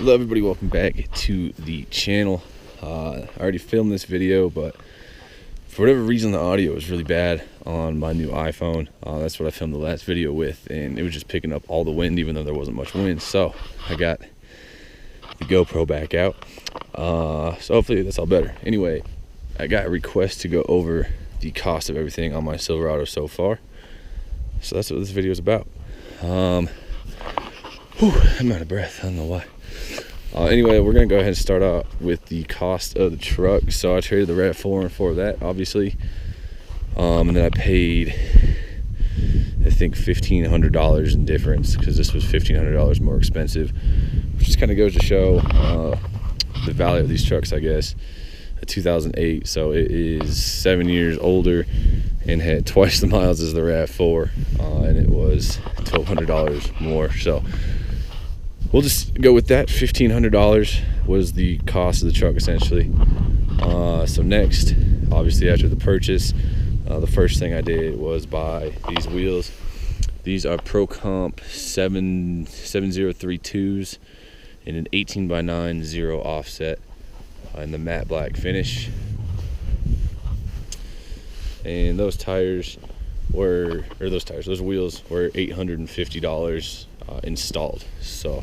Hello everybody, welcome back to the channel. I already filmed this video, but for whatever reason the audio was really bad on my new iPhone. That's what I filmed the last video with, and it was just picking up all the wind even though there wasn't much wind. So I got the GoPro back out, so hopefully that's all better. Anyway, I got a request to go over the cost of everything on my Silverado so far, so that's what this video is about. I'm out of breath, I don't know why. Anyway, we're gonna go ahead and start out with the cost of the truck. So I traded the RAV4 for that, obviously, and then I paid, I think, $1,500 in difference because this was $1,500 more expensive, which just kind of goes to show the value of these trucks, I guess. A 2008, so it is 7 years older and had twice the miles as the RAV4, and it was $1,200 more. So we'll just go with that. $1,500 was the cost of the truck essentially. So next, obviously after the purchase, the first thing I did was buy these wheels. These are Pro Comp 7032s in an 18x9 zero offset in the matte black finish. And those tires were, those wheels were $850 installed, so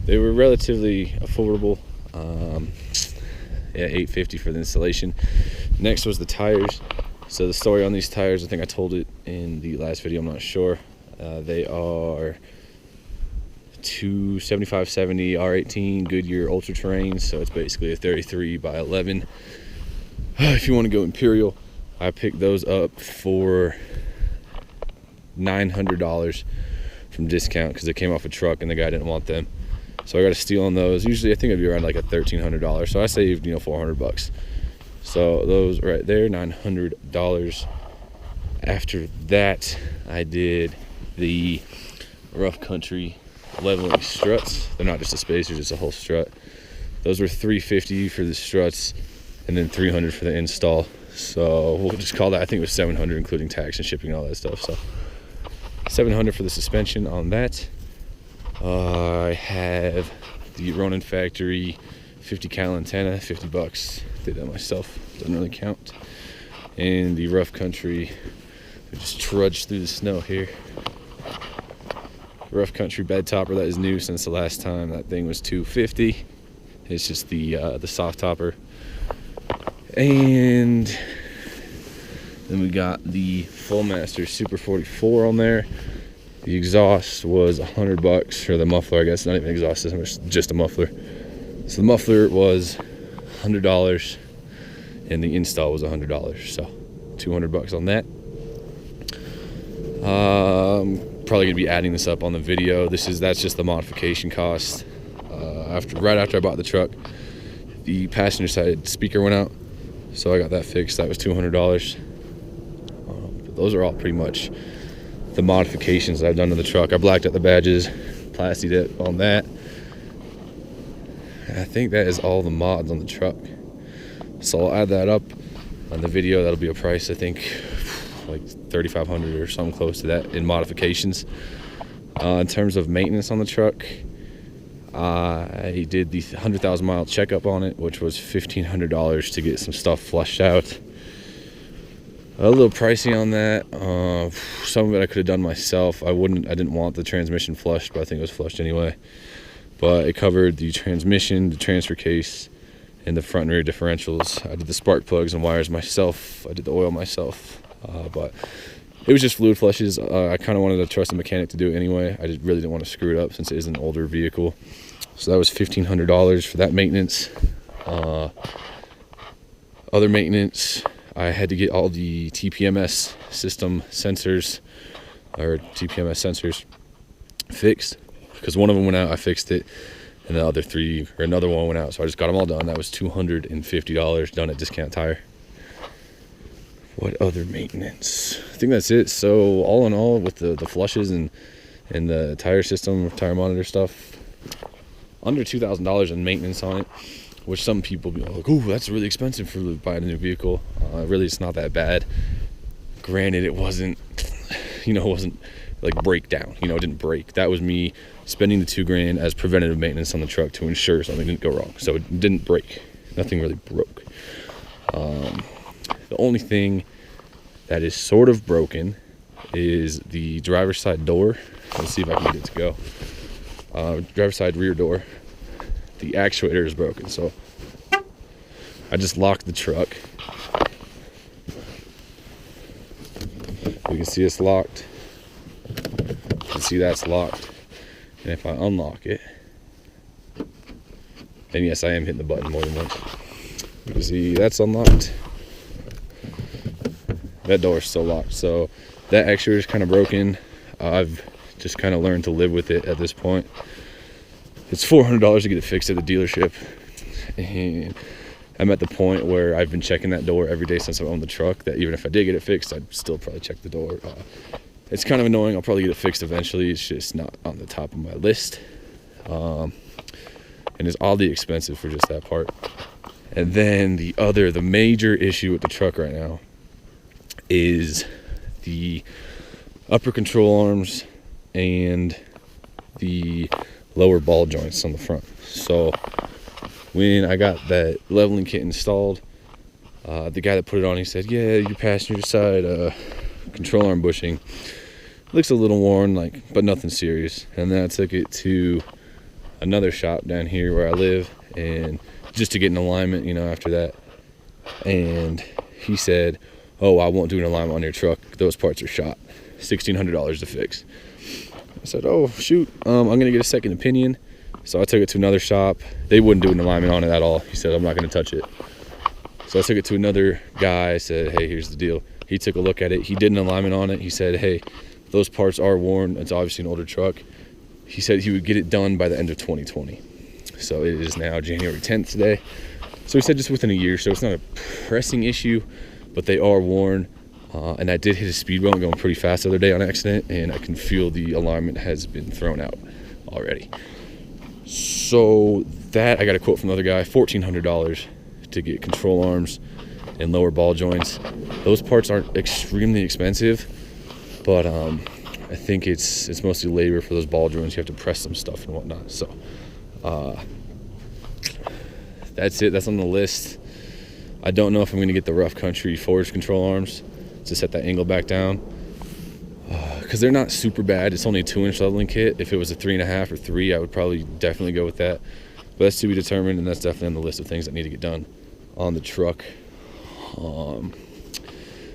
they were relatively affordable. Yeah, $850 for the installation. Next was the tires. So the story on these tires, I think I told it in the last video, I'm not sure. They are 275/70 R18 Goodyear Ultraterrain, so it's basically a 33x11. If you want to go Imperial, I picked those up for $900 from discount because they came off a truck and the guy didn't want them, so I got a steal on those. Usually I think it'd be around like a $1,300, so I saved, $400. So those right there, $900. After that, I did the Rough Country leveling struts. They're not just a spacer, just a whole strut. Those were $350 for the struts and then $300 for the install. So we'll just call that, I think it was $700 including tax and shipping and all that stuff. So $700 for the suspension on that. I have the Ronin Factory 50 cal antenna, $50. Did that myself, doesn't really count. And the Rough Country, I just trudged through the snow here. Rough Country bed topper that is new since the last time. That thing was $250. It's just the soft topper. And then we got the Flowmaster Super 44 on there. The exhaust was $100 for the muffler. I guess not even exhaust system, it's just a muffler. So the muffler was $100 and the install was $100, so $200 on that. Probably gonna be adding this up on the video. That's just the modification cost. Right after I bought the truck, the passenger side speaker went out, so I got that fixed. That was $200. But those are all pretty much the modifications that I've done to the truck. I blacked out the badges, plastied it on that. And I think that is all the mods on the truck. So I'll add that up on the video. That'll be a price, I think, like $3,500 or something close to that in modifications. In terms of maintenance on the truck, I did the 100,000 mile checkup on it, which was $1,500 to get some stuff flushed out. A little pricey on that. Some of it I could have done myself. I didn't want the transmission flushed, but I think it was flushed anyway. But it covered the transmission, the transfer case, and the front and rear differentials. I did the spark plugs and wires myself. I did the oil myself. But it was just fluid flushes. I kind of wanted to trust a mechanic to do it anyway. I just really didn't want to screw it up since it is an older vehicle. So that was $1,500 for that maintenance. Other maintenance, I had to get all the TPMS system sensors, or TPMS sensors, fixed because one of them went out. I fixed it, and the other three, or another one went out, so I just got them all done. That was $250 done at Discount Tire. What other maintenance? I think that's it. So all in all, with the flushes and the tire system, tire monitor stuff, under $2,000 in maintenance on it, which some people be like, "Oh, that's really expensive for buying a new vehicle." Really, it's not that bad. Granted, it wasn't like break down. You know, it didn't break. That was me spending the $2,000 as preventative maintenance on the truck to ensure something didn't go wrong. So it didn't break. Nothing really broke. The only thing that is sort of broken is the driver's side door. Let's see if I can get it to go. Driver's side rear door. The actuator is broken. So I just locked the truck. You can see it's locked. You can see that's locked. And if I unlock it, then yes, I am hitting the button more than once. You can see that's unlocked. That door is still locked. So that actuator is kind of broken. I've just kind of learned to live with it at this point. It's $400 to get it fixed at the dealership. And I'm at the point where I've been checking that door every day since I owned the truck, that even if I did get it fixed, I'd still probably check the door. It's kind of annoying. I'll probably get it fixed eventually. It's just not on the top of my list. And it's oddly expensive for just that part. And then the major issue with the truck right now is the upper control arms and the lower ball joints on the front. So when I got that leveling kit installed, the guy that put it on, he said, yeah, your passenger side control arm bushing looks a little worn, but nothing serious. And then I took it to another shop down here where I live, and just to get an alignment, after that. And he said, oh, I won't do an alignment on your truck. Those parts are shot. $1,600 to fix. I said, oh, shoot, I'm going to get a second opinion. So I took it to another shop. They wouldn't do an alignment on it at all. He said, I'm not going to touch it. So I took it to another guy. I said, hey, here's the deal. He took a look at it. He did an alignment on it. He said, hey, those parts are worn. It's obviously an older truck. He said he would get it done by the end of 2020. So it is now January 10th today. So he said just within a year. So it's not a pressing issue, but they are worn. And I did hit a speed bump going pretty fast the other day on accident, and I can feel the alignment has been thrown out already. So that, I got a quote from the other guy, $1,400 to get control arms and lower ball joints. Those parts aren't extremely expensive, but I think it's mostly labor for those ball joints. You have to press some stuff and whatnot. So that's it. That's on the list. I don't know if I'm going to get the rough country forged control arms to set that angle back down, because they're not super bad. It's only a 2-inch leveling kit. If it was a 3.5 or 3, I would probably definitely go with that. But that's to be determined, and that's definitely on the list of things that need to get done on the truck.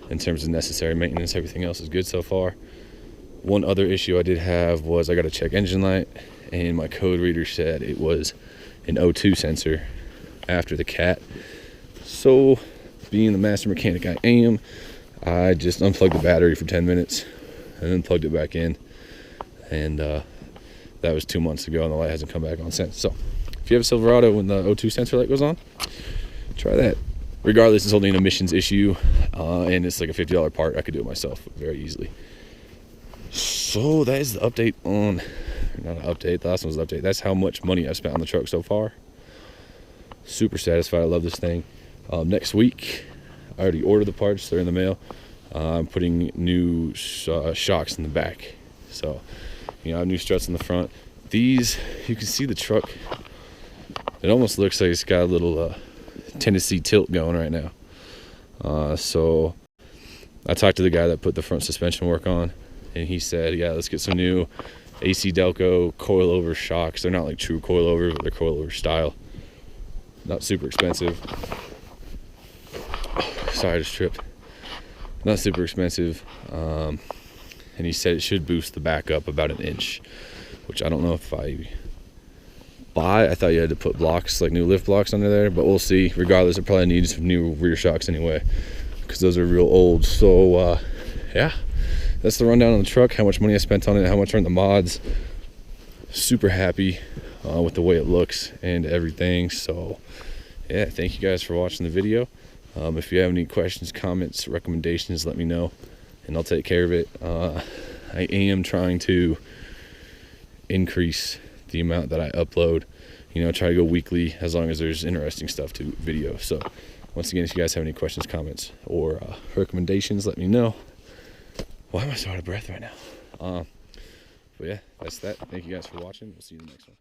In terms of necessary maintenance, everything else is good so far. One other issue I did have was I got to check engine light, and my code reader said it was an O2 sensor after the cat. So, being the master mechanic I am, I just unplugged the battery for 10 minutes and then plugged it back in. And that was 2 months ago, and the light hasn't come back on since. So, if you have a Silverado when the O2 sensor light goes on, try that. Regardless, it's only an emissions issue, and it's like a $50 part. I could do it myself very easily. So that is the update on, not an update, the last one was an update. That's how much money I've spent on the truck so far. Super satisfied. I love this thing. Next week, I already ordered the parts. They're in the mail. I'm putting new shocks in the back. So, I have new struts in the front. These, you can see the truck. It almost looks like it's got a little Tennessee tilt going right now. So I talked to the guy that put the front suspension work on, and he said, yeah, let's get some new AC Delco coilover shocks. They're not like true coilover, but they're coilover style. Not super expensive. Sorry, I just tripped. Not super expensive. And he said it should boost the back up about 1 inch, which I don't know if I buy. I thought you had to put blocks, like new lift blocks under there, but we'll see. Regardless, it probably needs some new rear shocks anyway, because those are real old. So yeah, that's the rundown on the truck, how much money I spent on it, how much are in the mods. Super happy with the way it looks and everything. So yeah, thank you guys for watching the video. If you have any questions, comments, recommendations, let me know, and I'll take care of it. I am trying to increase the amount that I upload. Try to go weekly as long as there's interesting stuff to video. So once again, if you guys have any questions, comments, or recommendations, let me know. Why am I so out of breath right now? But yeah, that's that. Thank you guys for watching. We'll see you in the next one.